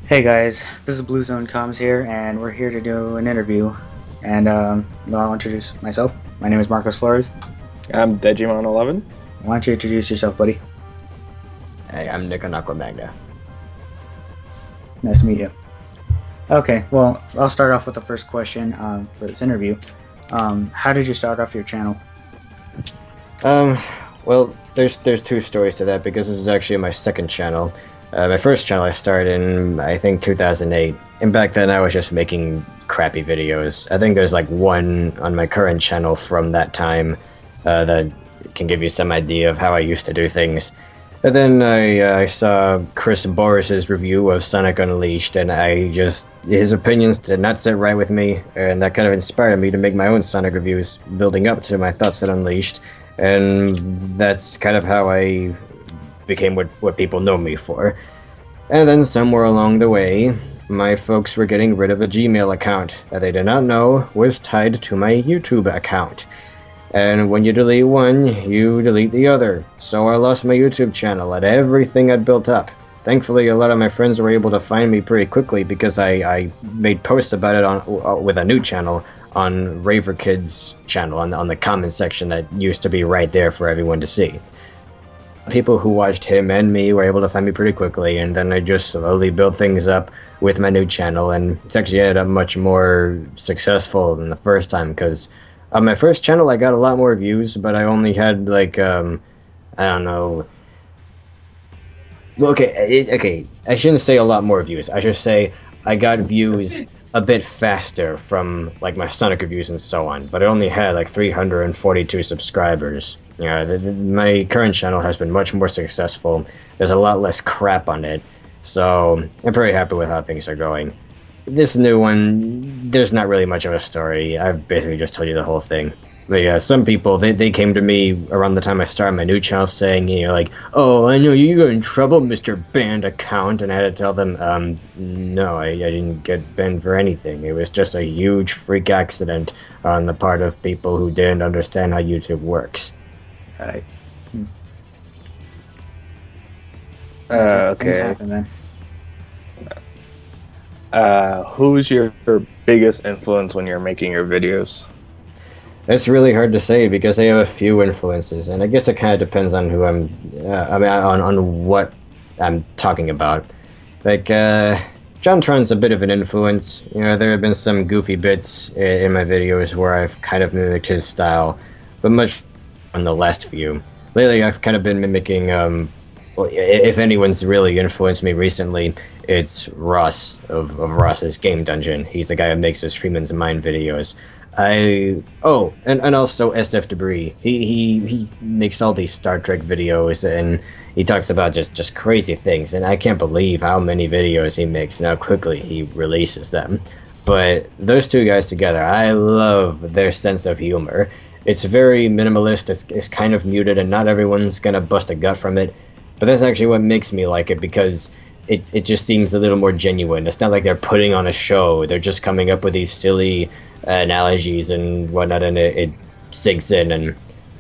Hey guys, this is BlueZoneComms here, and we're here to do an interview. And I'll introduce myself. My name is Marcos Flores. I'm Digimon11. Why don't you introduce yourself, buddy? Hey, I'm NickonAquaMagna. Nice to meet you. Okay, well, I'll start off with the first question for this interview. How did you start off your channel? Well, there's two stories to that because this is actually my second channel. My first channel I started in, I think, 2008, and back then I was just making crappy videos. I think there's like one on my current channel from that time that can give you some idea of how I used to do things. And then I saw Chris Boris's review of Sonic Unleashed, and his opinions did not sit right with me, and that kind of inspired me to make my own Sonic reviews, building up to my thoughts on Unleashed, and that's kind of how I became what people know me for. And then somewhere along the way, my folks were getting rid of a Gmail account that they did not know was tied to my YouTube account. And when you delete one, you delete the other. So I lost my YouTube channel and everything I'd built up. Thankfully, a lot of my friends were able to find me pretty quickly because I made posts about it with a new channel on Raver Kid's channel on the comment section that used to be right there for everyone to see. People who watched him and me were able to find me pretty quickly, and then I just slowly built things up with my new channel, and it's actually ended up much more successful than the first time, because on my first channel I got a lot more views, but I only had like, I don't know... Well, okay, I shouldn't say a lot more views, I should say I got views a bit faster from like my Sonic reviews and so on, but I only had like 342 subscribers. You know, my current channel has been much more successful. There's a lot less crap on it, so I'm pretty happy with how things are going. This new one, there's not really much of a story. I've basically just told you the whole thing. But yeah, some people, they came to me around the time I started my new channel saying, you know, like, "Oh, I know you got in trouble, Mr. Banned Account," and I had to tell them, no, I didn't get banned for anything. It was just a huge freak accident on the part of people who didn't understand how YouTube works. Right. Okay. Things happen, man. Who's your biggest influence when you're making your videos? It's really hard to say because I have a few influences, and I guess it kind of depends on who on what I'm talking about. Like, JonTron's a bit of an influence. You know, there have been some goofy bits in my videos where I've kind of mimicked his style, but much on the last few. Lately, I've kind of been mimicking, well, if anyone's really influenced me recently, it's Ross of Ross's Game Dungeon. He's the guy who makes his Freeman's Mind videos. And also SF Debris. He makes all these Star Trek videos, and he talks about just crazy things, and I can't believe how many videos he makes and how quickly he releases them. But those two guys together, I love their sense of humor. It's very minimalist, it's kind of muted, and not everyone's gonna bust a gut from it, but that's actually what makes me like it, because it just seems a little more genuine. It's not like they're putting on a show, they're just coming up with these silly analogies and whatnot, and it sinks in, and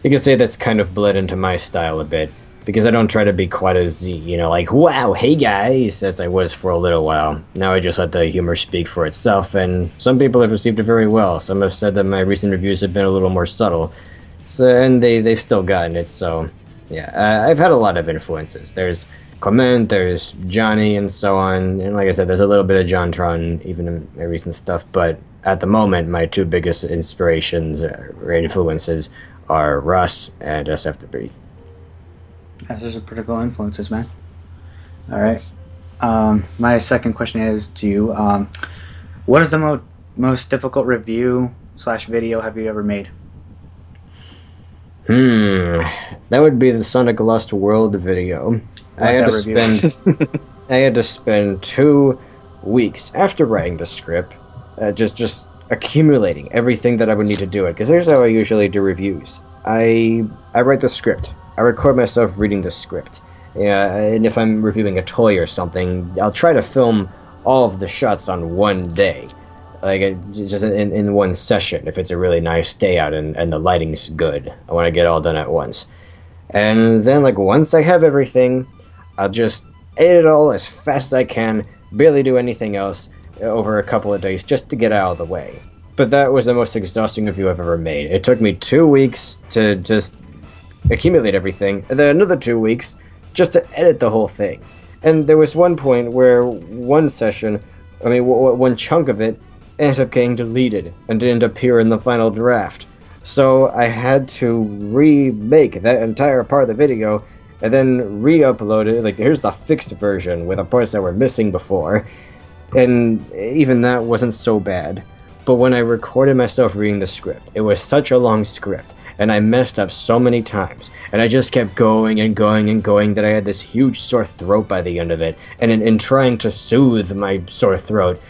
you can say that's kind of bled into my style a bit, because I don't try to be quite as, you know, like, "Wow, hey guys," as I was for a little while. Now I just let the humor speak for itself, and some people have received it very well. Some have said that my recent reviews have been a little more subtle, so, and they've still gotten it, so yeah, I've had a lot of influences. There's Clement, there's Johnny, and so on, and like I said, there's a little bit of JonTron even in my recent stuff, but at the moment, my two biggest inspirations or influences are Russ and SF Debris. Those are pretty cool influences, man. Alright. My second question is to you. What is the most difficult review / video have you ever made? That would be the Sonic Lost World video. I had to spend 2 weeks after writing the script, just accumulating everything that I would need to do it. Because here's how I usually do reviews. I write the script. I record myself reading the script. Yeah, and if I'm reviewing a toy or something, I'll try to film all of the shots on one day. Like, just in one session, if it's a really nice day out and the lighting's good. I want to get it all done at once. And then, like, once I have everything, I'll just edit it all as fast as I can, barely do anything else over a couple of days just to get out of the way. But that was the most exhausting review I've ever made. It took me 2 weeks to just accumulate everything, and then another 2 weeks just to edit the whole thing. And there was one point where one chunk of it ended up getting deleted and didn't appear in the final draft. So I had to remake that entire part of the video and then re-upload it. Like, here's the fixed version with the parts that were missing before. And even that wasn't so bad. But when I recorded myself reading the script, it was such a long script, and I messed up so many times, and I just kept going and going and going that I had this huge sore throat by the end of it. And in trying to soothe my sore throat,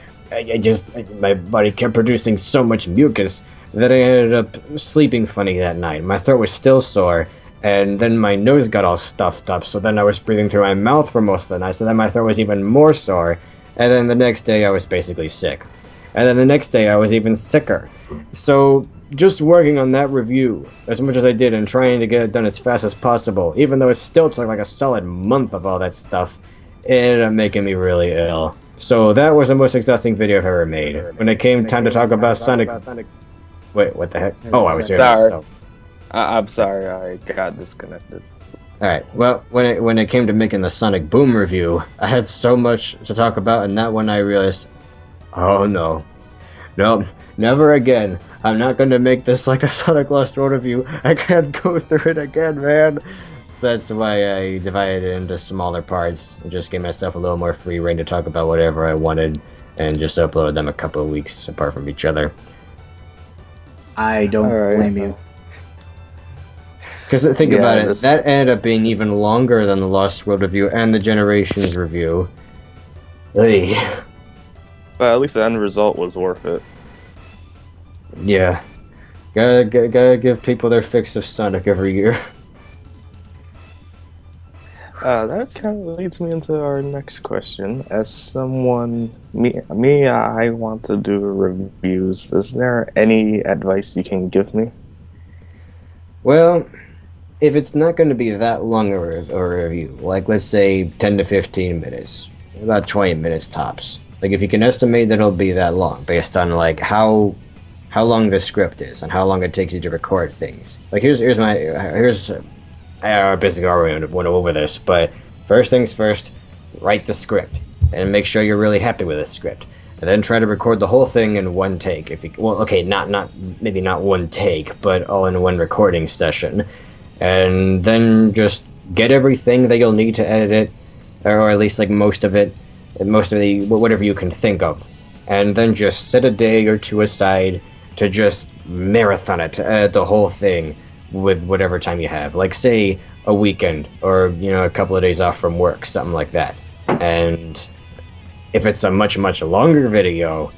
my body kept producing so much mucus that I ended up sleeping funny that night. My throat was still sore, and then my nose got all stuffed up, so then I was breathing through my mouth for most of the night, so then my throat was even more sore, and then the next day I was basically sick. And then the next day I was even sicker. So just working on that review as much as I did and trying to get it done as fast as possible, even though it still took like a solid month of all that stuff, it ended up making me really ill. So that was the most exhausting video I've ever made. When it came time to talk about Sonic... Wait, what the heck? Oh, I was hearing myself. I'm sorry, I got disconnected. Alright, well, when it came to making the Sonic Boom review, I had so much to talk about, and that one I realized, oh no. Nope, never again. I'm not going to make this like the Sonic Lost World review. I can't go through it again, man. So that's why I divided it into smaller parts and just gave myself a little more free rein to talk about whatever I wanted and just uploaded them a couple of weeks apart from each other. I don't blame you. Because think about it, that ended up being even longer than the Lost World review and the Generations review. Ugh. But at least the end result was worth it. Yeah. Gotta give people their fix of Sonic every year. That kind of leads me into our next question. As someone, I want to do reviews. Is there any advice you can give me? Well, if it's not going to be that long a review, like let's say 10 to 15 minutes, about 20 minutes tops. Like if you can estimate that it'll be that long, based on like how long the script is and how long it takes you to record things. Like I basically already went over this, but first things first, write the script and make sure you're really happy with the script, and then try to record the whole thing in one take. If you, well, okay, maybe not one take, but all in one recording session, and then just get everything that you'll need to edit it, or at least like most of the whatever you can think of, and then just set a day or two aside to just marathon it, the whole thing with whatever time you have, like say a weekend or a couple of days off from work, something like that. And if it's a much longer video,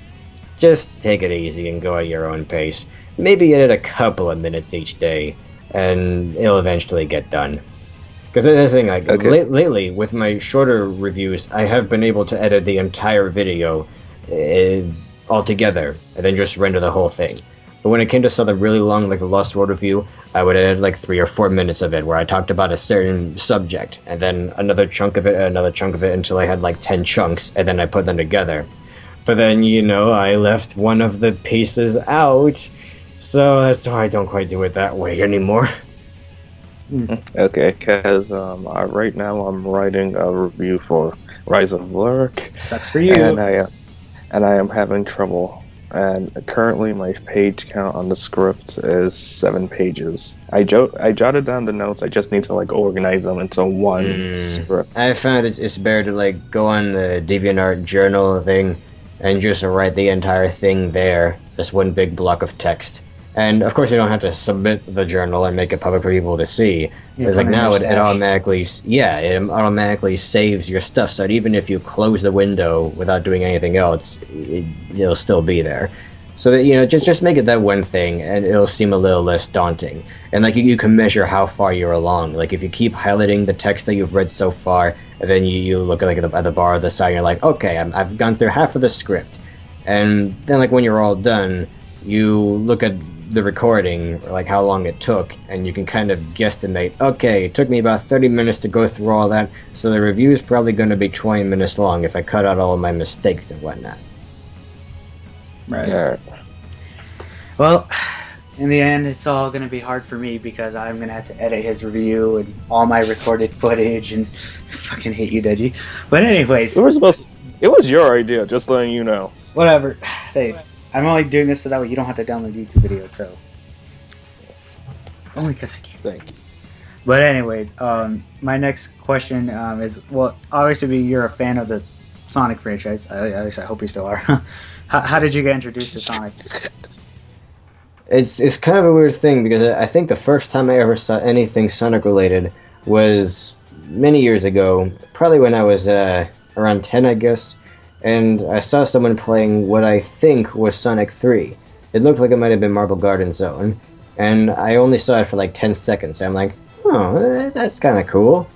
just take it easy and go at your own pace. Maybe edit a couple of minutes each day and it'll eventually get done. Because that's the thing, like lately with my shorter reviews, I have been able to edit the entire video all together and then just render the whole thing. But when it came to something really long, like the Lost World review, I would edit like 3 or 4 minutes of it where I talked about a certain subject, and then another chunk of it, until I had like 10 chunks, and then I put them together. But then, I left one of the pieces out, so that's why I don't quite do it that way anymore. Okay, because right now I'm writing a review for Rise of Lurk. Sucks for you. And I am having trouble. And currently my page count on the script is 7 pages. I jotted down the notes, I just need to like organize them into one script. I found it's better to like go on the DeviantArt journal thing and just write the entire thing there, just one big block of text. And of course you don't have to submit the journal and make it public for people to see. It's like now it automatically saves your stuff, so that even if you close the window without doing anything else, it'll still be there. So that just make it that one thing, and it'll seem a little less daunting. And like you can measure how far you're along. Like if you keep highlighting the text that you've read so far, and then you look at the bar of the side, and you're like, okay, I've gone through half of the script, and then like when you're all done, you look at the recording, like how long it took, and you can kind of guesstimate, okay, it took me about 30 minutes to go through all that, so the review is probably going to be 20 minutes long if I cut out all of my mistakes and whatnot. Right. Yeah. Well, in the end, it's all going to be hard for me because I'm going to have to edit his review and all my recorded footage, and fucking hate you, Deji. But anyways, It was your idea, just letting you know. whatever. Hey, I'm only doing this so that way you don't have to download YouTube videos, so. Only because I can. Thank you. But anyways, my next question is, well, obviously you're a fan of the Sonic franchise. At least I hope you still are. How did you get introduced to Sonic? It's kind of a weird thing because I think the first time I ever saw anything Sonic related was many years ago, probably when I was around 10, I guess, and I saw someone playing what I think was Sonic 3. It looked like it might have been Marble Garden Zone, and I only saw it for like 10 seconds, so I'm like, oh, that's kind of cool.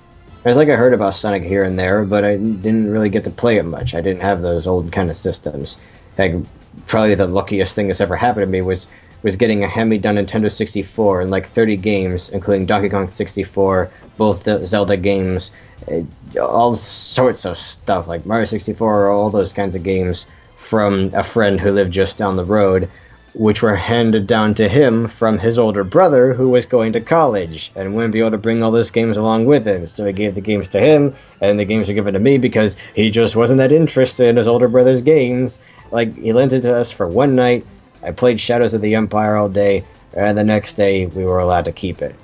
It's like I heard about Sonic here and there, but I didn't really get to play it much. I didn't have those old kind of systems. Like, probably the luckiest thing that's ever happened to me was getting a hand-me-down Nintendo 64 and like 30 games, including Donkey Kong 64, both the Zelda games, all sorts of stuff, like Mario 64, all those kinds of games from a friend who lived just down the road, which were handed down to him from his older brother who was going to college and wouldn't be able to bring all those games along with him. So he gave the games to him, and the games were given to me because he just wasn't that interested in his older brother's games. Like, he lent it to us for one night. I played Shadows of the Empire all day, and the next day we were allowed to keep it.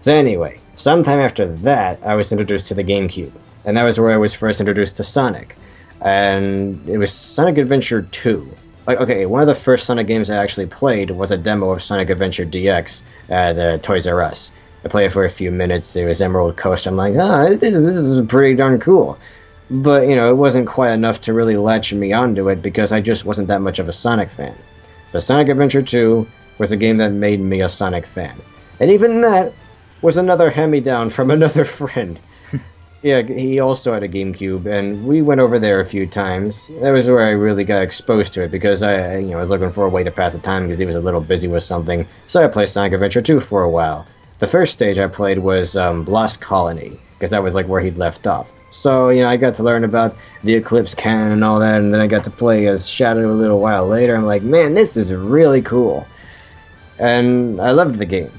So anyway, sometime after that, I was introduced to the GameCube, and that was where I was first introduced to Sonic. And it was Sonic Adventure 2. Like, okay, one of the first Sonic games I actually played was a demo of Sonic Adventure DX at Toys R Us. I played it for a few minutes. It was Emerald Coast. I'm like, this is pretty darn cool. But, you know, it wasn't quite enough to really latch me onto it because I just wasn't that much of a Sonic fan. But Sonic Adventure 2 was a game that made me a Sonic fan. And even that was another hand-me-down from another friend. Yeah, he also had a GameCube, and we went over there a few times. That was where I really got exposed to it, because I was looking for a way to pass the time because he was a little busy with something. So I played Sonic Adventure 2 for a while. The first stage I played was Lost Colony, because that was like where he'd left off. So, I got to learn about the Eclipse Cannon and all that, and then I got to play as Shadow a little while later. I'm like, man, this is really cool. And I loved the game.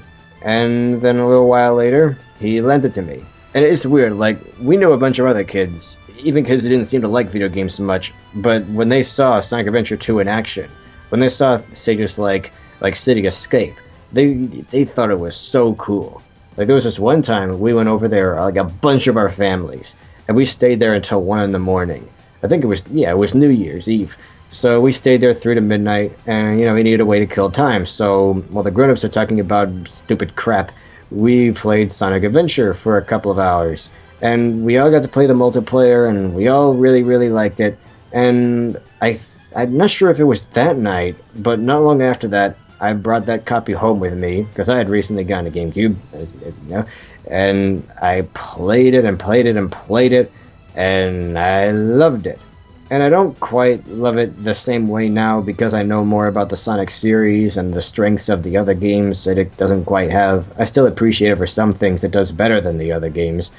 And then a little while later, he lent it to me. And it's weird, like, we know a bunch of other kids, even kids who didn't seem to like video games so much, but when they saw Sonic Adventure 2 in action, when they saw stages like City Escape, they thought it was so cool. Like, there was this one time we went over there, like a bunch of our families, and we stayed there until 1 in the morning. I think it was New Year's Eve. So we stayed there 3 to midnight, and, we needed a way to kill time. So while the grown-ups are talking about stupid crap, we played Sonic Adventure for a couple of hours. And we all got to play the multiplayer, and we all really, really liked it. And I'm not sure if it was that night, but not long after that, I brought that copy home with me, because I had recently gotten a GameCube, as you know. And I played it and played it and played it, and I loved it. And I don't quite love it the same way now because I know more about the Sonic series and the strengths of the other games that it doesn't quite have. I still appreciate it for some things it does better than the other games.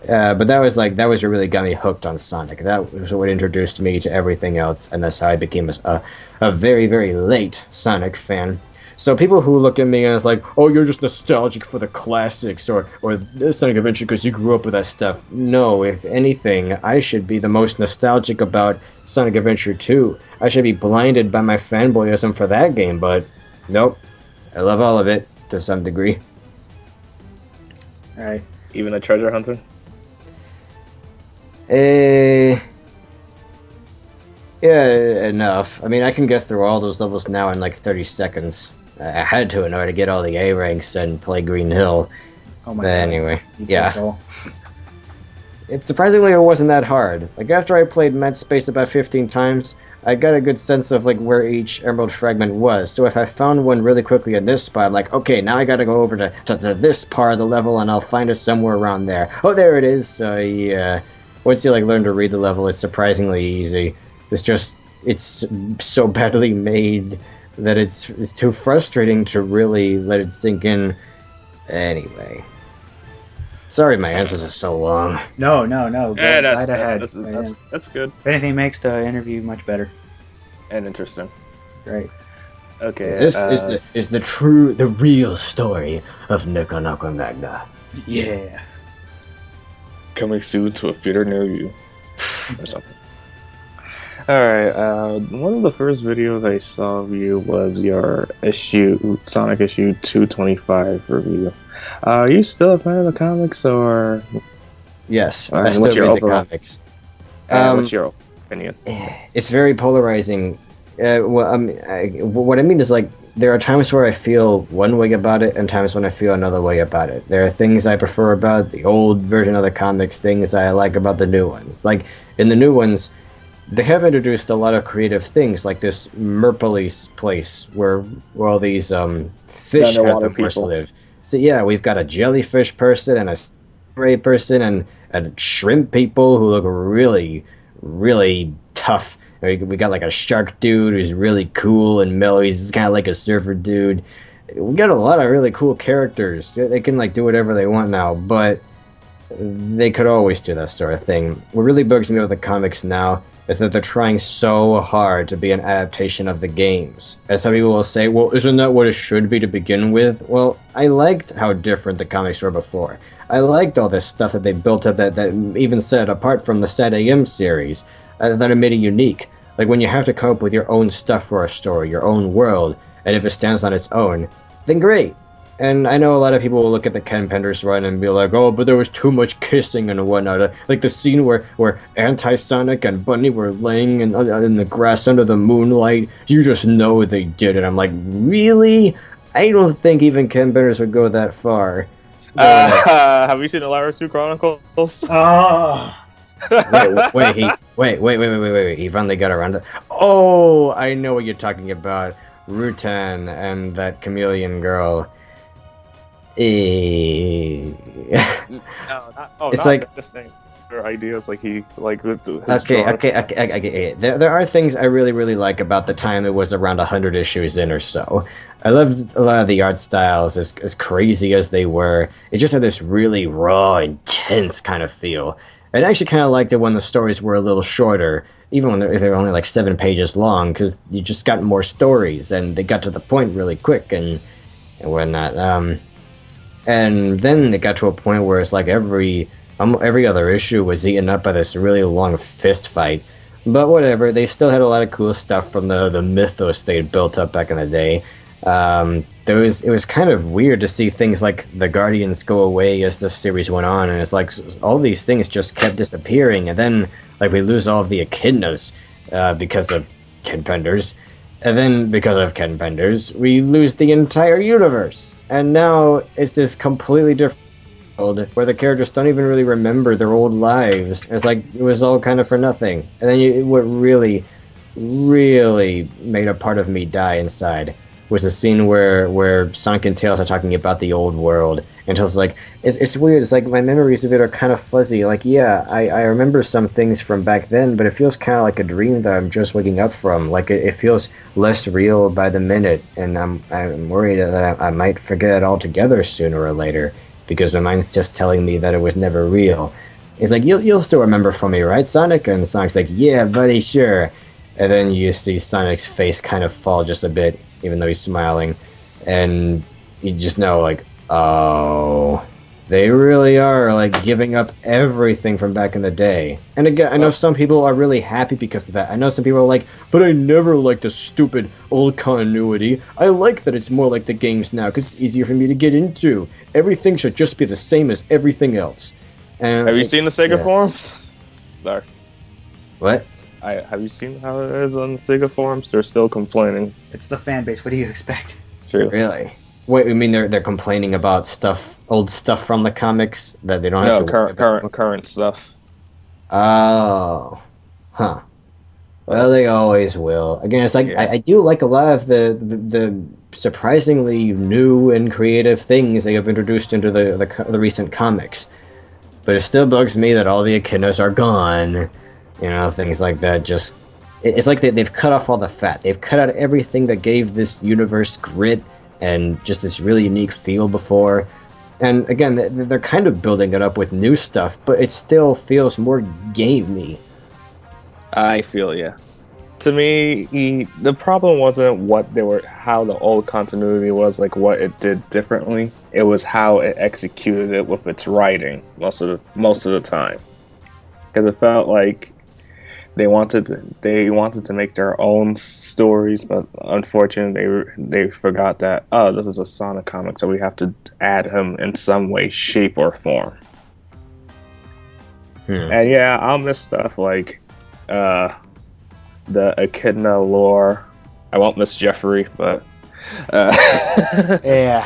But that was what really got me hooked on Sonic. That was what introduced me to everything else, and that's how I became a very, very late Sonic fan. So people who look at me and it's like, oh, you're just nostalgic for the classics or Sonic Adventure because you grew up with that stuff. No, if anything, I should be the most nostalgic about Sonic Adventure 2. I should be blinded by my fanboyism for that game, but nope. I love all of it to some degree. Alright. Even a treasure hunter? Yeah, enough. I mean, I can get through all those levels now in like 30 seconds. I had to in order to get all the A ranks and play Green Hill. Oh my but god. Anyway, yeah. Soul. Surprisingly, it wasn't that hard. Like, after I played Mad Space about 15 times, I got a good sense of, like, where each Emerald Fragment was. So if I found one really quickly in this spot, I'm like, okay, now I gotta go over to this part of the level, and I'll find it somewhere around there. Oh, there it is! So, yeah. Once you, like, learn to read the level, it's surprisingly easy. It's so badly made that it's too frustrating to really let it sink in. Anyway. Sorry my answers are so long. No. Yeah, Go right ahead. That's good. If anything makes the interview much better. And interesting. Great. Okay. This is the real story of NickonAquaMagna. Yeah. Coming soon to a theater near you. Or something. Alright, one of the first videos I saw of you was your Sonic issue 225 review. Are you still a fan of the comics, or...? Yes, I still read the comics. What's your opinion? It's very polarizing. What I mean is, like, there are times where I feel one way about it, and times when I feel another way about it. There are things I prefer about the old version of the comics, things I like about the new ones. Like, in the new ones, they have introduced a lot of creative things, like this Merpolis place where all these fish have their place to live. So yeah, we've got a jellyfish person and a ray person and shrimp people who look really, really tough. We got like a shark dude who's really cool and mellow. He's kind of like a surfer dude. We got a lot of really cool characters. They can like do whatever they want now, but they could always do that sort of thing. What really bugs me with the comics now is that they're trying so hard to be an adaptation of the games. And some people will say, well, isn't that what it should be to begin with? Well, I liked how different the comics were before. I liked all this stuff that they built up that even set apart from the Set AM series, that it made it unique. Like when you have to come up with your own stuff for a story, your own world, and if it stands on its own, then great. And I know a lot of people will look at the Ken Penders run and be like, oh, but there was too much kissing and whatnot. Like the scene where Anti-Sonic and Bunny were laying in the grass under the moonlight. You just know they did it. I'm like, really? I don't think even Ken Penders would go that far. Have you seen the Lyra 2 Chronicles? Oh. wait, he finally got around it. Oh, I know what you're talking about. Rutan and that chameleon girl. It's like just saying their ideas, like he like with his okay. There are things I really like about the time it was around 100 issues in or so. I loved a lot of the art styles, as crazy as they were. It just had this really raw, intense kind of feel. I actually kind of liked it when the stories were a little shorter, even when they were only like 7 pages long, because you just got more stories and they got to the point really quick and whatnot. And then it got to a point where it's like every other issue was eaten up by this really long fist fight. But whatever, they still had a lot of cool stuff from the mythos they had built up back in the day. It was kind of weird to see things like the Guardians go away as the series went on, and it's like all these things just kept disappearing, and then like we lose all of the echidnas because of Ken Penders. And then, because of Ken Penders, we lose the entire universe. And now it's this completely different world where the characters don't even really remember their old lives. It's like it was all kind of for nothing. And then what really, really made a part of me die inside was a scene where Sonic and Tails are talking about the old world. And Tails is like, it's weird, it's like my memories of it are kind of fuzzy. Like, yeah, I remember some things from back then, but it feels kind of like a dream that I'm just waking up from. Like, it feels less real by the minute, and I'm worried that I might forget it altogether sooner or later, because my mind's just telling me that it was never real. He's like, you'll still remember from me, right, Sonic? And Sonic's like, yeah, buddy, sure. And then you see Sonic's face kind of fall just a bit, even though he's smiling, and you just know, like, oh, they really are, like, giving up everything from back in the day. And again, I know some people are really happy because of that. I know some people are like, but I never liked the stupid old continuity. I like that it's more like the games now, because it's easier for me to get into. Everything should just be the same as everything else. And have you seen the Sega forums? Sorry. What? Have you seen how it is on the Sega forums? They're still complaining. It's the fan base. What do you expect? True. Really? Wait, you mean they're complaining about old stuff from the comics that they don't have to current stuff. Oh. Huh. Well, they always will. Again, it's like, yeah. I do like a lot of the surprisingly new and creative things they have introduced into the recent comics. But it still bugs me that all the echidnas are gone. You know, things like that just it's like they've cut off all the fat. They've cut out everything that gave this universe grit and just this really unique feel before. And again, they're kind of building it up with new stuff, but it still feels more gamey. I feel yeah. To me, the problem wasn't how the old continuity was, like what it did differently. It was how it executed it with its writing most of the time, because it felt like they wanted to make their own stories, but unfortunately they forgot that this is a Sonic comic, so we have to add him in some way, shape, or form. And yeah, I'll miss stuff like the Echidna lore. I won't miss Jeffrey, but Yeah.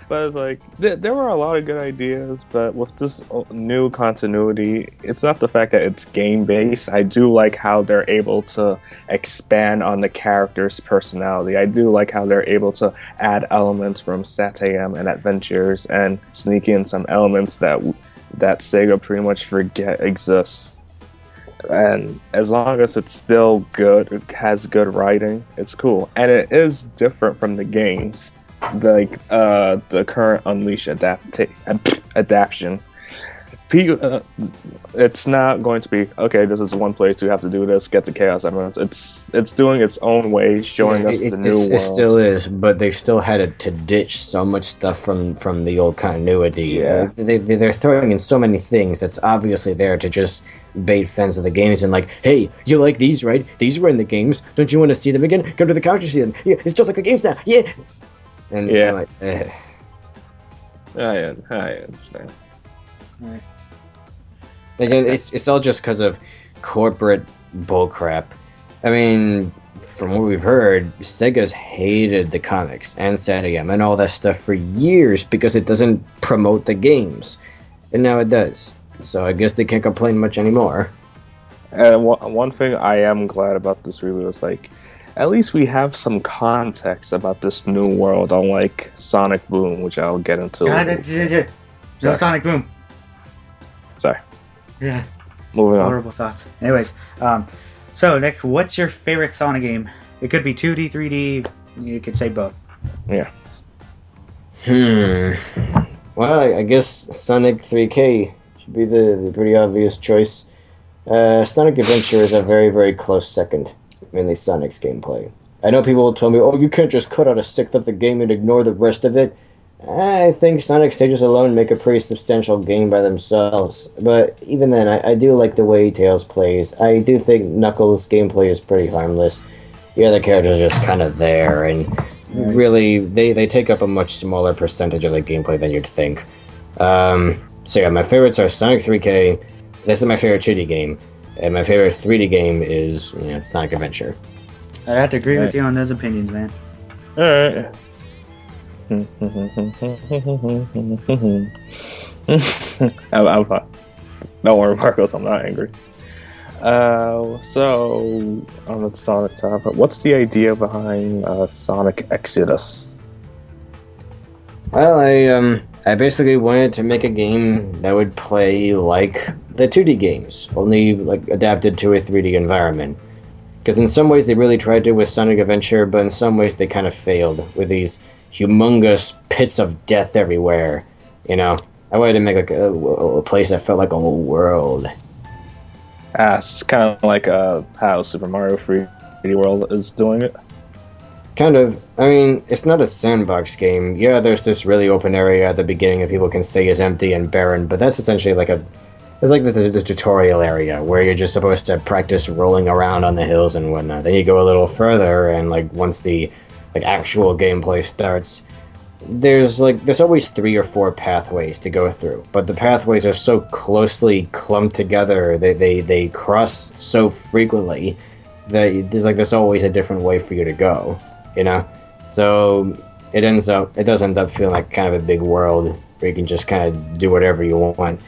but it's like there were a lot of good ideas, but with this new continuity, it's not the fact that it's game based. I do like how they're able to expand on the character's personality. I do like how they're able to add elements from Satayam and Adventures and sneak in some elements that Sega pretty much forget exists. And as long as it's still good, it has good writing, it's cool. And it is different from the games, like the current Unleash adaptation. It's not going to be, okay, this is one place, you have to do this, get the Chaos Emeralds. It's doing its own way, showing us the new world. It still is, but they still had to ditch so much stuff from the old continuity. Yeah. They're throwing in so many things that's obviously there to just bait fans of the games and like, hey, you like these, right? These were in the games. Don't you want to see them again? Go to the couch to see them. Yeah, it's just like the games now. Yeah. And yeah. I'm like, I understand. Right. Again, it's all just because of corporate bullcrap. I mean, from what we've heard, Sega's hated the comics and Satayam and all that stuff for years because it doesn't promote the games. And now it does. So I guess they can't complain much anymore. And one thing I am glad about this reboot is, like, at least we have some context about this new world, unlike Sonic Boom, which I'll get into. No Sonic Boom. Sorry. Yeah. Moving on. Horrible thoughts. Anyways, so Nick, what's your favorite Sonic game? It could be 2D, 3D. You could say both. Yeah. Well, I guess Sonic 3K should be the pretty obvious choice. Sonic Adventure is a very, very close second, mainly Sonic's gameplay. I know people will tell me, oh, you can't just cut out a sixth of the game and ignore the rest of it. I think Sonic stages alone make a pretty substantial game by themselves. But even then, I do like the way Tails plays. I do think Knuckles' gameplay is pretty harmless. The other characters are just kind of there, and really, they take up a much smaller percentage of the gameplay than you'd think. So yeah, my favorites are Sonic 3K. This is my favorite 2D game. And my favorite 3D game is, Sonic Adventure. I have to agree with you on those opinions, man. Alright. I'm fine. Don't worry, Marcos, I'm not angry. So, on the Sonic topic, what's the idea behind Sonic Exodus? Well, I basically wanted to make a game that would play like the 2D games, only like adapted to a 3D environment. Because in some ways they really tried to with Sonic Adventure, but in some ways they kind of failed with these humongous pits of death everywhere. I wanted to make like a place that felt like a whole world. It's kind of like how Super Mario 3D World is doing it. Kind of. I mean, it's not a sandbox game. Yeah, there's this really open area at the beginning that people can say is empty and barren, but that's essentially like it's like the tutorial area where you're just supposed to practice rolling around on the hills and whatnot. Then you go a little further, and like once the actual gameplay starts, there's always 3 or 4 pathways to go through, but the pathways are so closely clumped together, they cross so frequently that there's always a different way for you to go, so it does end up feeling like kind of a big world where you can just kind of do whatever you want.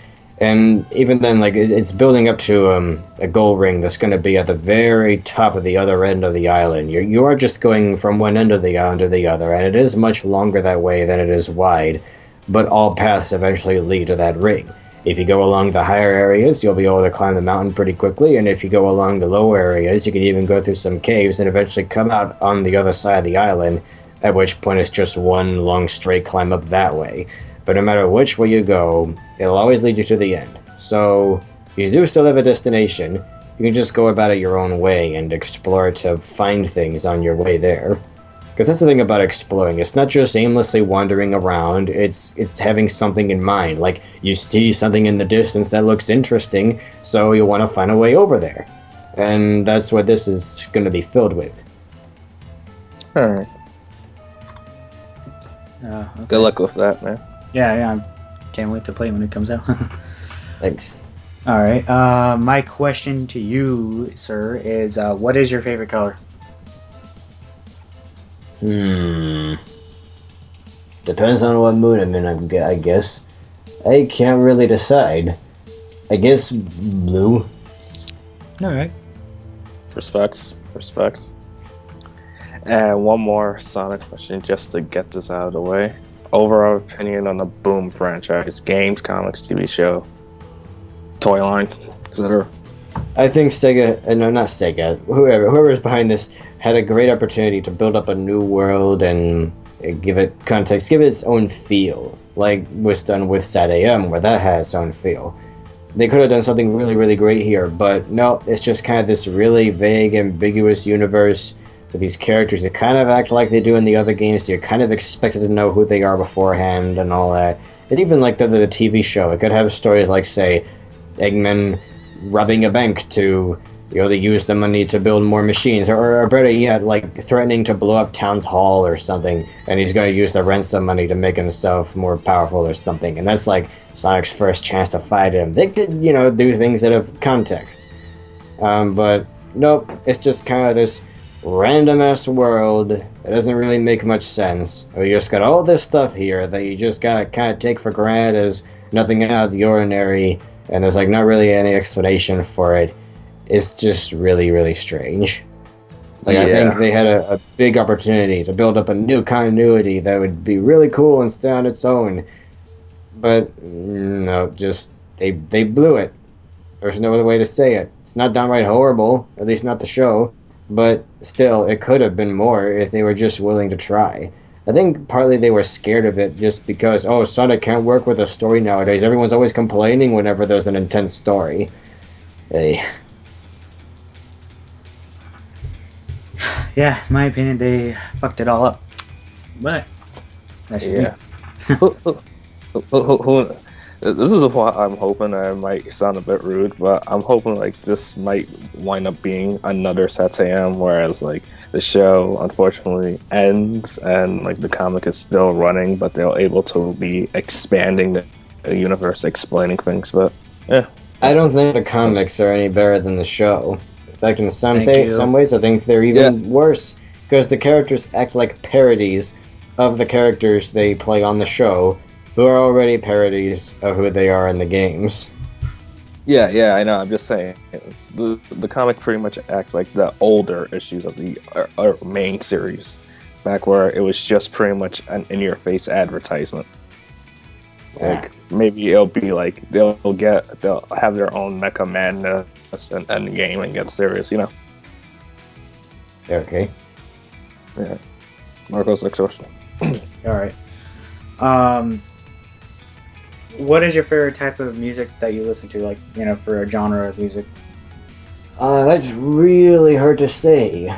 And even then, it's building up to a goal ring that's going to be at the very top of the other end of the island. You are just going from one end of the island to the other, and it is much longer that way than it is wide, but all paths eventually lead to that ring. If you go along the higher areas, you'll be able to climb the mountain pretty quickly, and if you go along the lower areas, you can even go through some caves and eventually come out on the other side of the island, at which point it's just one long straight climb up that way. But no matter which way you go, it'll always lead you to the end. So, you do still have a destination, you can just go about it your own way and explore to find things on your way there. Because that's the thing about exploring. It's not just aimlessly wandering around, it's having something in mind. Like, you see something in the distance that looks interesting, so you want to find a way over there. And that's what this is going to be filled with. Alright. Okay. Good luck with that, man. Yeah, I can't wait to play when it comes out. Thanks. Alright, my question to you, sir, is what is your favorite color? Depends on what mood I'm in, I guess. I can't really decide. I guess blue. Alright. Respects. And one more Sonic question just to get this out of the way. Overall opinion on the Boom franchise. Games, comics, TV show, toy line, etc. I think Sega, no, not Sega, whoever's behind this had a great opportunity to build up a new world and give it context, give it its own feel, like was done with Sad AM, where that had its own feel. They could have done something really, really great here, but no, it's just kind of this really vague, ambiguous universe with these characters that kind of act like they do in the other games, so you're kind of expected to know who they are beforehand and all that. And even like the TV show, it could have stories like, say, Eggman robbing a bank to, they use the money to build more machines, or better yet, like threatening to blow up Town's Hall or something, and he's going to use the ransom money to make himself more powerful or something, and that's like Sonic's first chance to fight him. They could, do things out of context. But nope, it's just kind of this random-ass world that doesn't really make much sense. We just got all this stuff here that you just gotta kind of take for granted as nothing out of the ordinary, and there's like not really any explanation for it. It's just really, really strange. Like, yeah. I think they had a big opportunity to build up a new continuity that would be really cool and stay on its own. But, no, just, they blew it. There's no other way to say it. It's not downright horrible, at least not the show, but still, it could have been more if they were just willing to try. I think partly they were scared of it just because, oh, Sonic can't work with a story nowadays. Everyone's always complaining whenever there's an intense story. Hey. Yeah, in my opinion, they fucked it all up. But that's yeah. This is what I'm hoping. I might sound a bit rude, but I'm hoping like this might wind up being another SATAM, whereas like the show unfortunately ends and like the comic is still running, but they're able to be expanding the universe, explaining things. But yeah, I don't think the comics are any better than the show. In fact, in some ways, I think they're even worse because the characters act like parodies of the characters they play on the show, who are already parodies of who they are in the games. Yeah, I know. I'm just saying, the comic pretty much acts like the older issues of the main series, back where it was just pretty much an in-your-face advertisement. Like maybe it'll be like they'll have their own Mecha Madness and game and get serious, Okay. Yeah. Marco's next question. All right. What is your favorite type of music that you listen to, like, for a genre of music? That's really hard to say.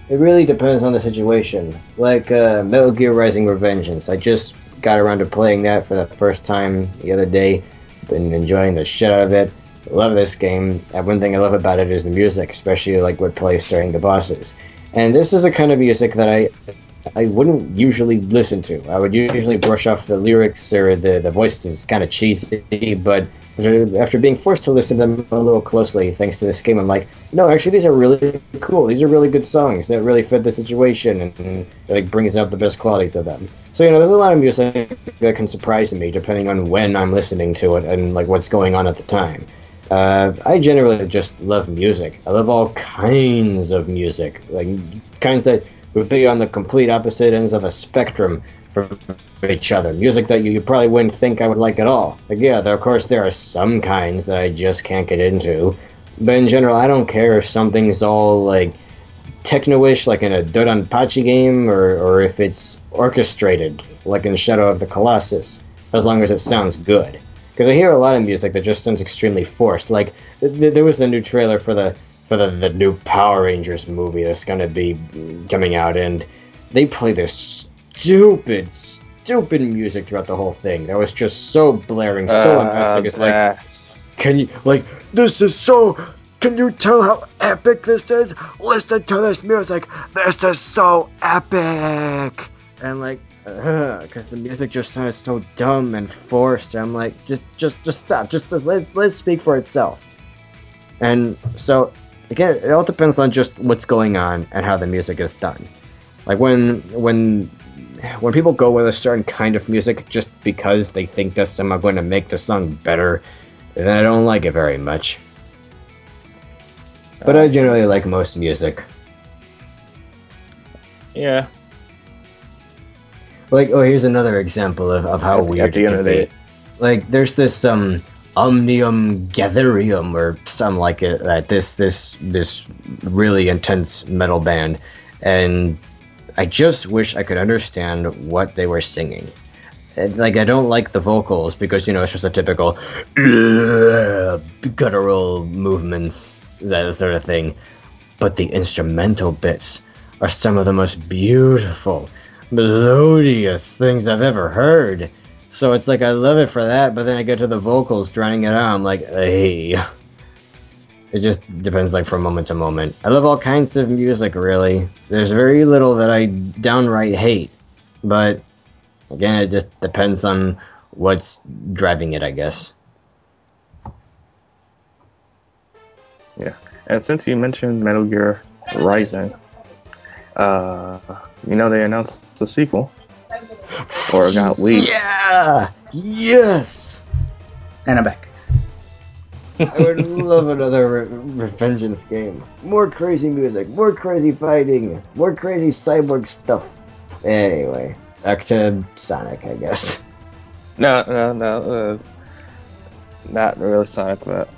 It really depends on the situation. Like, Metal Gear Rising: Revengeance. I just got around to playing that for the first time the other day. Been enjoying the shit out of it. Love this game. And one thing I love about it is the music, especially like what plays during the bosses. And this is the kind of music that I wouldn't usually listen to. I would usually brush off the lyrics or the voices, kind of cheesy, but after being forced to listen to them a little closely thanks to this game, I'm like, no, actually these are really cool. These are really good songs that really fit the situation and it like brings out the best qualities of them. So, there's a lot of music that can surprise me depending on when I'm listening to it and like what's going on at the time. I generally just love music. I love all kinds of music, like kinds that would be on the complete opposite ends of the spectrum, from each other. Music that you probably wouldn't think I would like at all. Like, yeah, of course there are some kinds that I just can't get into, but in general, I don't care if something's all like techno-ish, like in a Dodonpachi game, or if it's orchestrated, like in Shadow of the Colossus, as long as it sounds good. Because I hear a lot of music that just sounds extremely forced. Like, there was a new trailer for the new Power Rangers movie that's gonna be coming out, and they play this stupid music throughout the whole thing. That was just so blaring, so unnecessary. It's like, can you, like, this is so... Can you tell how epic this is? Listen to this music. This is so epic. And like, because the music just sounds so dumb and forced. I'm like, just stop. Just let it speak for itself. And so, again, it all depends on just what's going on and how the music is done. Like when people go with a certain kind of music just because they think that's somehow going to make the song better, then I don't like it very much. But I generally like most music. Yeah. Like, oh, here's another example of how weird it can be. Like, there's this Omnium Gatherium or something like it, that this really intense metal band, and I just wish I could understand what they were singing. Like, I don't like the vocals because, you know, it's just a typical guttural movements, that sort of thing. But the instrumental bits are some of the most beautiful, melodious things I've ever heard. So it's like I love it for that, but then I get to the vocals drowning it out, I'm like, hey. It just depends, like, from moment to moment. I love all kinds of music, really. There's very little that I downright hate. But, again, it just depends on what's driving it, I guess. Yeah. And since you mentioned Metal Gear Rising, you know they announced the sequel. Or it got leaked. Yeah! Yes! And I'm back. I would love another Revengeance game. More crazy music, more crazy fighting, more crazy cyborg stuff. Anyway, back to Sonic, I guess. No. Not really Sonic, but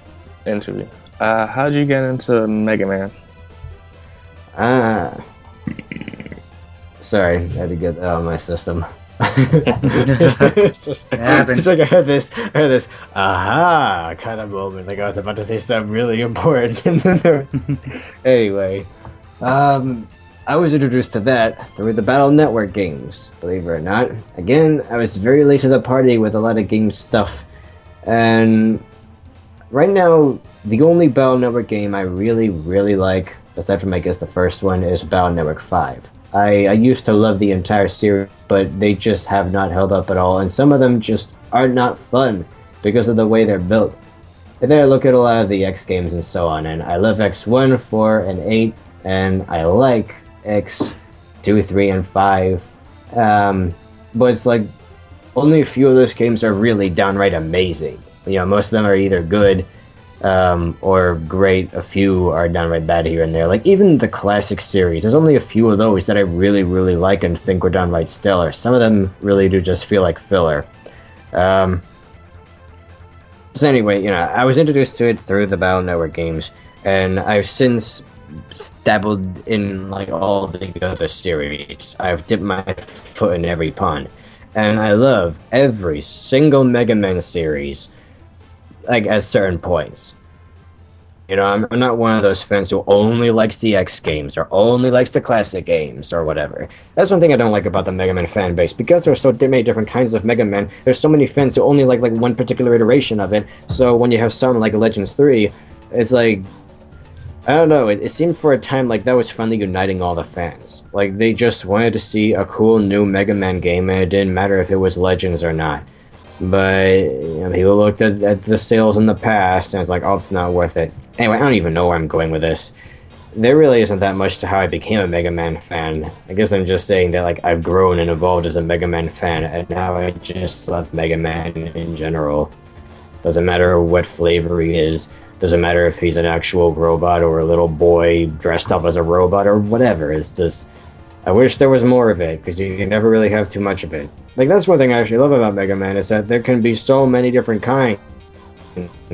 interview. How did you get into Mega Man? Sorry, I had to get that out of my system. It's like I had this aha kind of moment, like I was about to say something really important. Anyway, I was introduced to that through the Battle Network games, believe it or not. Again, I was very late to the party with a lot of game stuff, and right now the only Battle Network game I really like, aside from I guess the first one, is Battle Network 5. I used to love the entire series, but they just have not held up at all, and some of them just are not fun because of the way they're built. And then I look at a lot of the X games and so on, and I love X1, 4, and 8, and I like X2, 3, and 5. But it's like, only a few of those games are really downright amazing. You know, most of them are either good, or great. A few are downright bad here and there. Like, even the classic series, there's only a few of those that I really like and think were downright stellar. Some of them really do just feel like filler. So anyway, you know, I was introduced to it through the Battle Network games, and I've since dabbled in, like, all the other series. I've dipped my foot in every pond, and I love every single Mega Man series, like, at certain points. You know, I'm not one of those fans who only likes the X games, or only likes the classic games, or whatever. That's one thing I don't like about the Mega Man fan base. Because there are so many different kinds of Mega Man, there's so many fans who only like one particular iteration of it, so when you have something like Legends 3, it's like, I don't know, it seemed for a time like that was finally uniting all the fans. Like, they just wanted to see a cool new Mega Man game, and it didn't matter if it was Legends or not. But, you know, people looked at the sales in the past, and it's like, oh, it's not worth it. Anyway, I don't even know where I'm going with this. There really isn't that much to how I became a Mega Man fan. I guess I'm just saying that, like, I've grown and evolved as a Mega Man fan, and now I just love Mega Man in general. Doesn't matter what flavor he is. Doesn't matter if he's an actual robot or a little boy dressed up as a robot or whatever. It's just, I wish there was more of it, because you can never really have too much of it. Like, that's one thing I actually love about Mega Man, is that there can be so many different kinds,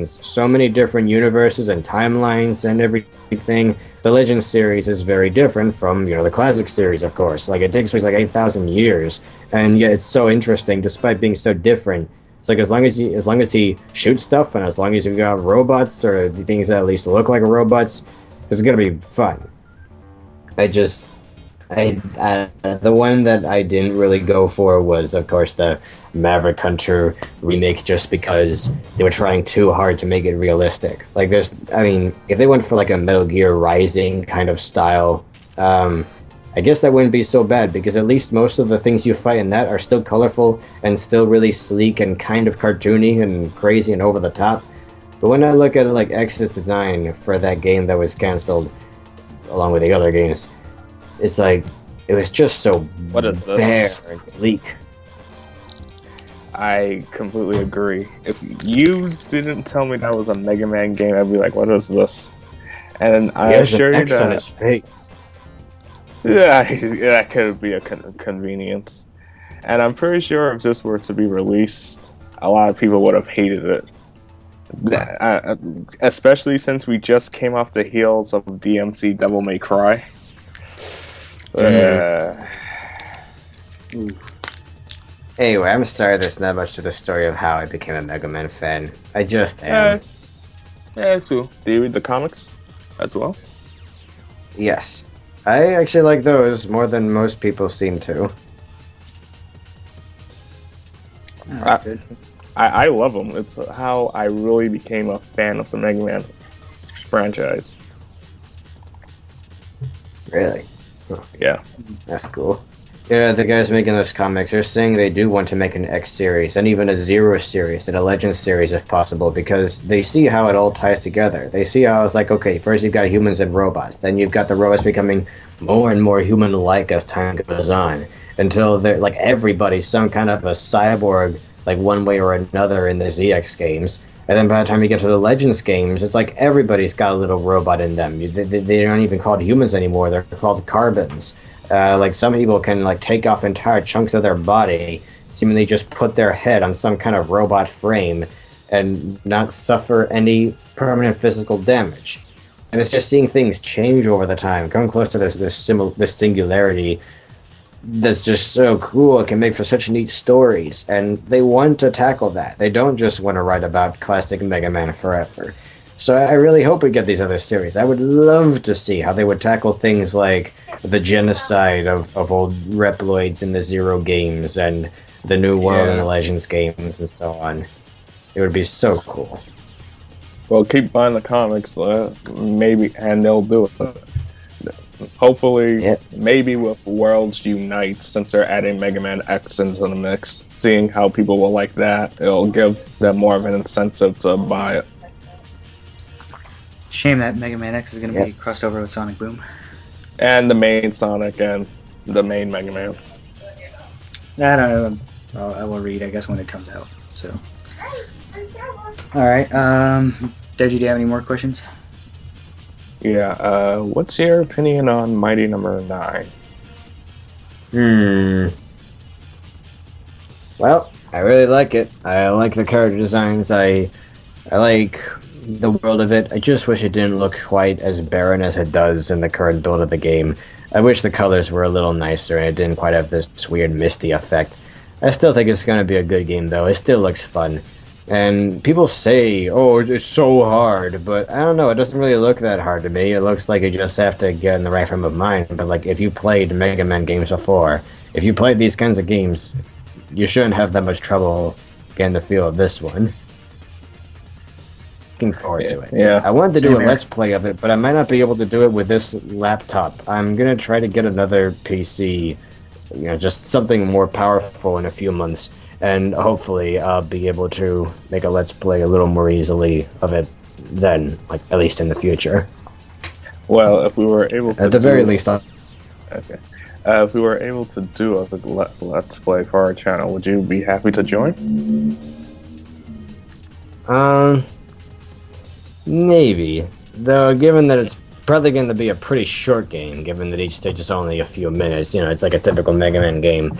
so many different universes and timelines and everything. The Legends series is very different from, the classic series, of course. Like, it takes place like 8,000 years, and yet it's so interesting, despite being so different. It's like, as long as he shoots stuff, and as long as you've got robots, or things that at least look like robots, it's gonna be fun. The one that I didn't really go for was, of course, the Maverick Hunter remake, just because they were trying too hard to make it realistic. Like, if they went for like a Metal Gear Rising kind of style, I guess that wouldn't be so bad, because at least most of the things you fight in that are still colorful and still really sleek and kind of cartoony and crazy and over the top. But when I look at like X's design for that game that was cancelled, along with the other games, it's like, it was just so What is this? bare and sleek. I completely agree. If you didn't tell me that was a Mega Man game, I'd be like, what is this? And I assure you that on his face. Yeah, that could be a convenience. And I'm pretty sure if this were to be released, a lot of people would have hated it. Especially since we just came off the heels of DMC Devil May Cry. Anyway, I'm sorry there's not much to the story of how I became a Mega Man fan. I just am. Yeah, too. Do you read the comics as well? Yes. I actually like those more than most people seem to. I love them. It's how I really became a fan of the Mega Man franchise. Really? Yeah. That's cool. Yeah, the guys making those comics are saying they do want to make an X series and even a Zero series and a Legends series if possible, because they see how it all ties together. They see how it's like, okay, first you've got humans and robots, then you've got the robots becoming more and more human-like as time goes on, until they're like everybody's some kind of a cyborg, like one way or another in the ZX games. And then by the time you get to the Legends games, it's like everybody's got a little robot in them. They aren't even called humans anymore, they're called carbons. Like, some people can like take off entire chunks of their body, seemingly just put their head on some kind of robot frame, and not suffer any permanent physical damage. And it's just seeing things change over the time, coming close to this singularity that's just so cool. It can make for such neat stories, and they want to tackle that. They don't just want to write about classic Mega Man forever. So I really hope we get these other series. I would love to see how they would tackle things like the genocide of old Reploids in the Zero games and the New World and the Legends games and so on. It would be so cool. Well, keep buying the comics, maybe, and they'll do it. Hopefully, maybe with Worlds Unite, since they're adding Mega Man X into the mix, seeing how people will like that, it'll give them more of an incentive to buy it. Shame that Mega Man X is going to be crossed over with Sonic Boom. And the main Sonic and the main Mega Man. I don't know. I will read, I guess, when it comes out. So, alright. Deji, do you have any more questions? Yeah, what's your opinion on Mighty Number 9? Well, I really like it. I like the character designs. I like the world of it. I just wish it didn't look quite as barren as it does in the current build of the game. I wish the colors were a little nicer and it didn't quite have this weird misty effect. I still think it's going to be a good game though. It still looks fun. And people say, oh, it's so hard, but I don't know, it doesn't really look that hard to me. It looks like you just have to get in the right frame of mind. But like, if you played Mega Man games before, if you played these kinds of games, you shouldn't have that much trouble getting the feel of this one. Looking forward to it. Yeah. I wanted to do a Let's Play of it, but I might not be able to do it with this laptop. I'm gonna try to get another PC, just something more powerful in a few months, and hopefully I'll be able to make a Let's Play a little more easily of it then, like at least in the future. Well, if we were able to, at the very least, okay. If we were able to do a Let's Play for our channel, would you be happy to join? Maybe. Though, given that it's probably going to be a pretty short game, given that each stage is only a few minutes. You know, it's like a typical Mega Man game.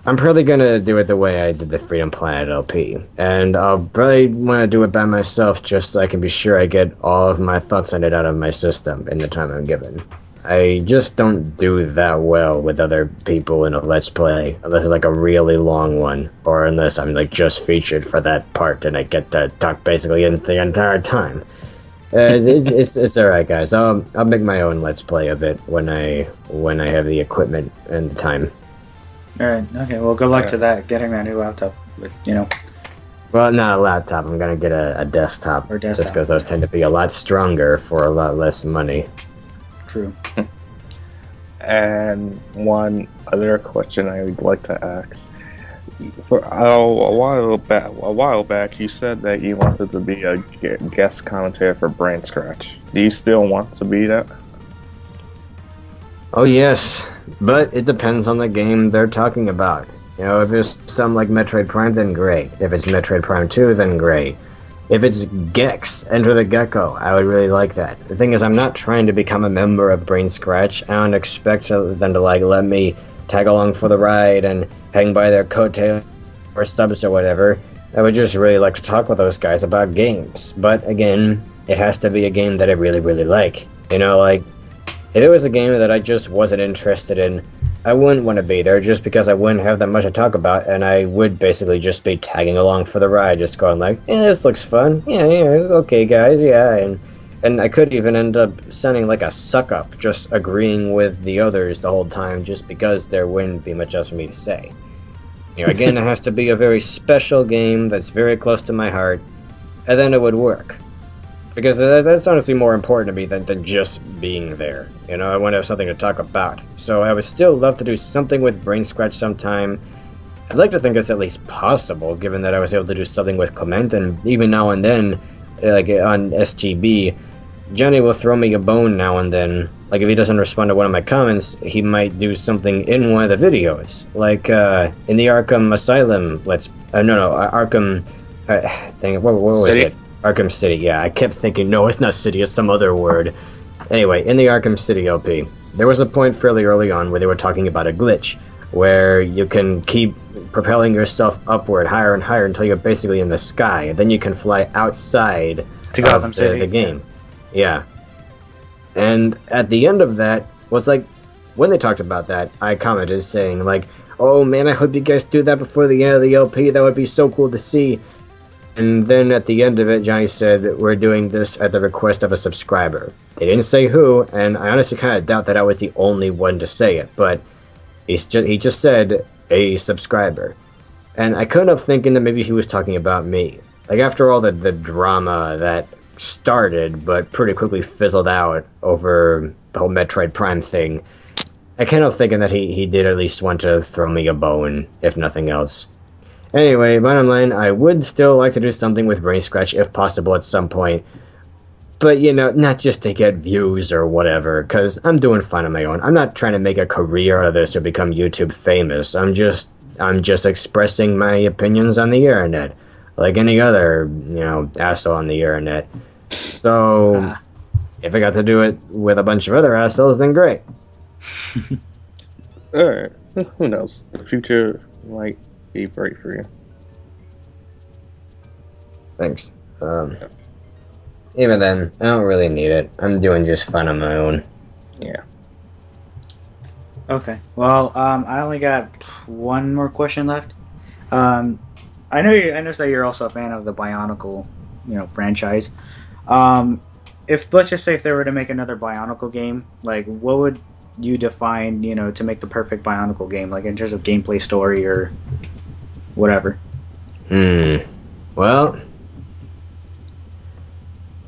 I'm probably going to do it the way I did the Freedom Planet LP. And I'll probably want to do it by myself just so I can be sure I get all of my thoughts on it out of my system in the time I'm given. I just don't do that well with other people in a Let's Play, unless it's like a really long one, or unless I'm like just featured for that part and I get to talk basically the entire time. It's alright, guys. I'll make my own Let's Play of it when I have the equipment and the time. Alright, okay, well, good luck to that, getting that new laptop, you know. Well, not a laptop, I'm gonna get a desktop. Or desktop. Just because those tend to be a lot stronger for a lot less money. True. And one other question I would like to ask. For a while back, you said that you wanted to be a guest commentator for Brain Scratch. Do you still want to be that? Oh yes, but it depends on the game they're talking about. You know, if it's something like Metroid Prime, then great. If it's Metroid Prime 2, then great. If it's Gex, Enter the Gecko, I would really like that. The thing is, I'm not trying to become a member of Brain Scratch. I don't expect them to like let me tag along for the ride and hang by their coattails or subs or whatever. I would just really like to talk with those guys about games. But again, it has to be a game that I really, really like. You know, like, if it was a game that I just wasn't interested in, I wouldn't want to be there just because I wouldn't have that much to talk about, and I would basically just be tagging along for the ride, just going like, yeah, this looks fun, yeah, okay guys, yeah, and I could even end up sounding like a suck-up, just agreeing with the others the whole time, just because there wouldn't be much else for me to say. You know, again, it has to be a very special game that's very close to my heart, and then it would work. Because that's honestly more important to me than just being there. You know, I want to have something to talk about. So I would still love to do something with Brain Scratch sometime. I'd like to think it's at least possible, given that I was able to do something with Clement, and even now and then, like on SGB, Johnny will throw me a bone now and then. Like if he doesn't respond to one of my comments, he might do something in one of the videos. Like in the Arkham Asylum, Arkham... what was it? Arkham City, yeah. I kept thinking, no, it's not City, it's some other word. Anyway, in the Arkham City LP, there was a point fairly early on where they were talking about a glitch, where you can keep propelling yourself upward, higher and higher, until you're basically in the sky, and then you can fly outside to Gotham City. The game. Yeah. And at the end of that, well, it's like, when they talked about that, I commented saying, like, oh man, I hope you guys do that before the end of the LP, that would be so cool to see. And then at the end of it, Johnny said, we're doing this at the request of a subscriber. He didn't say who, and I honestly kind of doubt that I was the only one to say it, but he just said, a subscriber. And I couldn't help thinking that maybe he was talking about me. Like, after all the drama that started, but pretty quickly fizzled out over the whole Metroid Prime thing, I can't help thinking that he did at least want to throw me a bone, if nothing else. Anyway, bottom line, I would still like to do something with Brain Scratch if possible at some point. But, you know, not just to get views or whatever, because I'm doing fine on my own. I'm not trying to make a career out of this or become YouTube famous. I'm just expressing my opinions on the internet, like any other, you know, asshole on the internet. So, if I got to do it with a bunch of other assholes, then great. Alright, who knows? The future might be bright for you. Thanks. Even then, I don't really need it. I'm doing just fine on my own. Yeah. Okay. Well, I only got one more question left. I noticed that you're also a fan of the Bionicle, you know, franchise. Let's just say if they were to make another Bionicle game, like what would you define, you know, to make the perfect Bionicle game, like in terms of gameplay, story, or whatever? Well,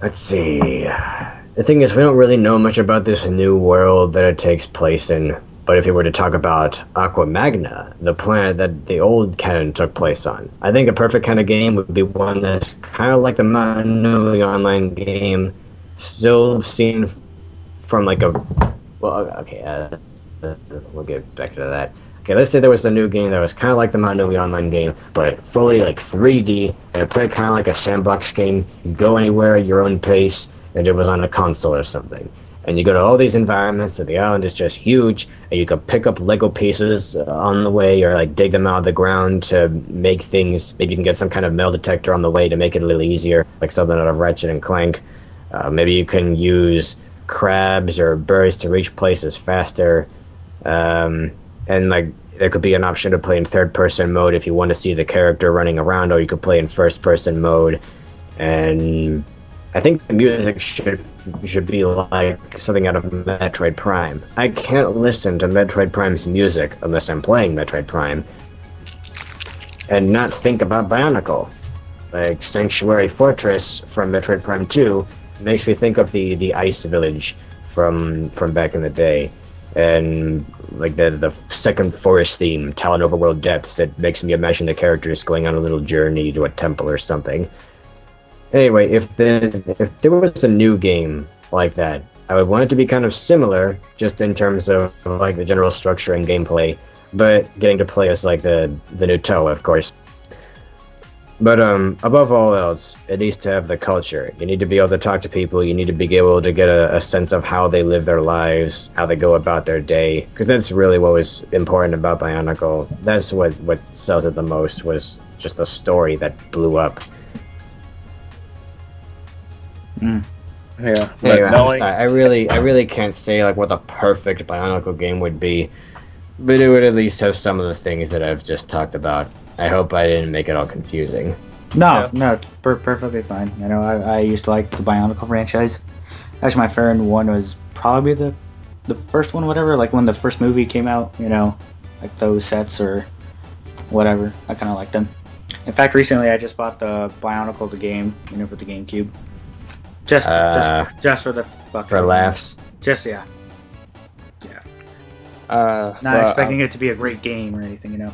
let's see. The thing is, we don't really know much about this new world that it takes place in. But if you were to talk about AquaMagna, the planet that the old canon took place on, I think a perfect kind of game would be one that's kind of like the Newly Online game, still seen from like a... Well, okay, we'll get back to that. Okay, let's say there was a new game that was kind of like the Newly Online game, but fully like 3D, and it played kind of like a sandbox game. You go anywhere at your own pace, and it was on a console or something. And you go to all these environments, so the island is just huge, and you can pick up Lego pieces on the way, or like dig them out of the ground to make things. Maybe you can get some kind of metal detector on the way to make it a little easier, like something out of Ratchet and Clank. Maybe you can use crabs or birds to reach places faster. And like there could be an option to play in third-person mode if you want to see the character running around, or you could play in first-person mode. And I think the music should be like something out of Metroid Prime. I can't listen to Metroid Prime's music unless I'm playing Metroid Prime and not think about Bionicle. Like Sanctuary Fortress from Metroid Prime 2 makes me think of the Ice Village from back in the day. And like the second forest theme, Talon Overworld Depths, it makes me imagine the characters going on a little journey to a temple or something. Anyway, if there was a new game like that, I would want it to be kind of similar, just in terms of like the general structure and gameplay, but getting to play as like the new Toe, of course. But above all else, it needs to have the culture. You need to be able to talk to people. You need to be able to get a sense of how they live their lives, how they go about their day, because that's really what was important about Bionicle. That's what sells it the most, was just the story that blew up. Yeah. Anyway, I'm sorry. I really can't say like what the perfect Bionicle game would be, but it would at least have some of the things that I've just talked about. I hope I didn't make it all confusing. No, it's perfectly fine. You know, I used to like the Bionicle franchise. Actually, my favorite one was probably the first one, whatever. Like when the first movie came out, you know, like those sets or whatever. I kind of liked them. In fact, recently I just bought the Bionicle the game, you know, for the GameCube. Just for the fucking for laughs. Just yeah. Not expecting it to be a great game or anything, you know.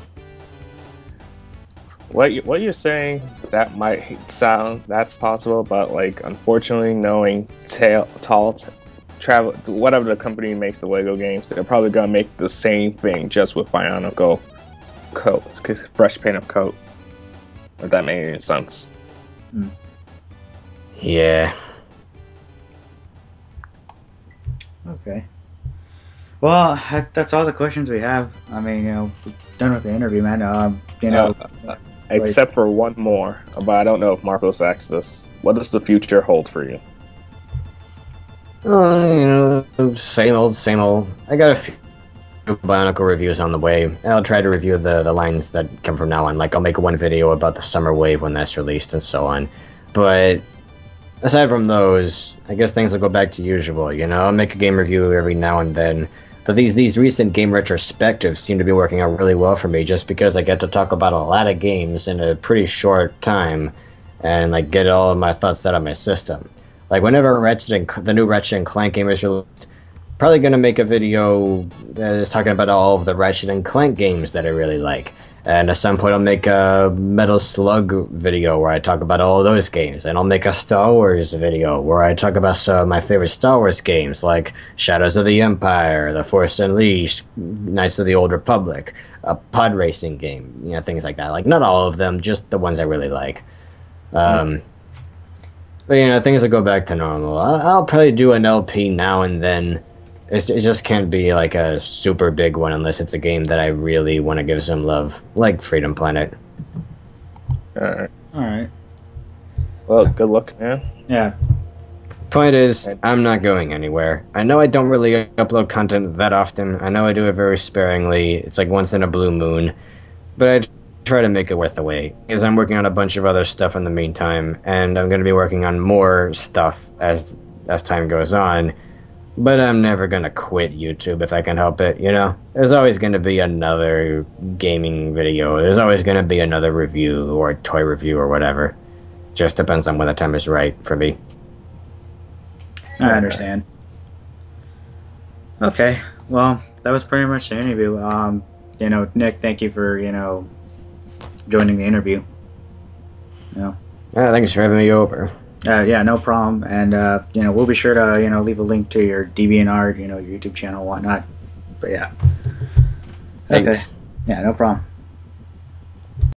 What you're saying, that might sound that's possible, but like unfortunately, knowing travel, whatever the company makes the Lego games, they're probably gonna make the same thing just with Bionicle coat, fresh paint of coat. If that made any sense. Yeah. Okay. Well, that's all the questions we have. I mean, you know, we're done with the interview, man. You know, except for one more, but I don't know if Marcos asked this. What does the future hold for you? You know, same old. I got a few Bionicle reviews on the way, and I'll try to review the lines that come from now on. Like, I'll make one video about the Summer Wave when that's released and so on. But aside from those, I guess things will go back to usual. You know, I'll make a game review every now and then. But these recent game retrospectives seem to be working out really well for me, just because I get to talk about a lot of games in a pretty short time, and like get all of my thoughts out of my system. Like whenever the new Ratchet and Clank game is released, probably gonna make a video that is talking about all of the Ratchet and Clank games that I really like. And at some point I'll make a Metal Slug video where I talk about all of those games. And I'll make a Star Wars video where I talk about some of my favorite Star Wars games, like Shadows of the Empire, The Force Unleashed, Knights of the Old Republic, a pod racing game, you know, things like that. Like, not all of them, just the ones I really like. But, you know, things will go back to normal. I'll probably do an LP now and then. It just can't be like a super big one unless it's a game that I really want to give some love, like Freedom Planet. Alright. Well, good luck, man. Yeah. Point is, I'm not going anywhere. I know I don't really upload content that often. I know I do it very sparingly. It's like once in a blue moon. But I try to make it worth the wait, because I'm working on a bunch of other stuff in the meantime, and I'm going to be working on more stuff as time goes on. But I'm never going to quit YouTube if I can help it, you know? There's always going to be another gaming video. There's always going to be another review or toy review or whatever. Just depends on when the time is right for me. I understand. Okay, well, that was pretty much the interview. You know, Nick, thank you for, you know, joining the interview. You know. Thanks for having me over. Yeah, no problem. And, you know, we'll be sure to, you know, leave a link to your DeviantArt, you know, your YouTube channel and whatnot. But, yeah. Thanks. Okay. Yeah, no problem.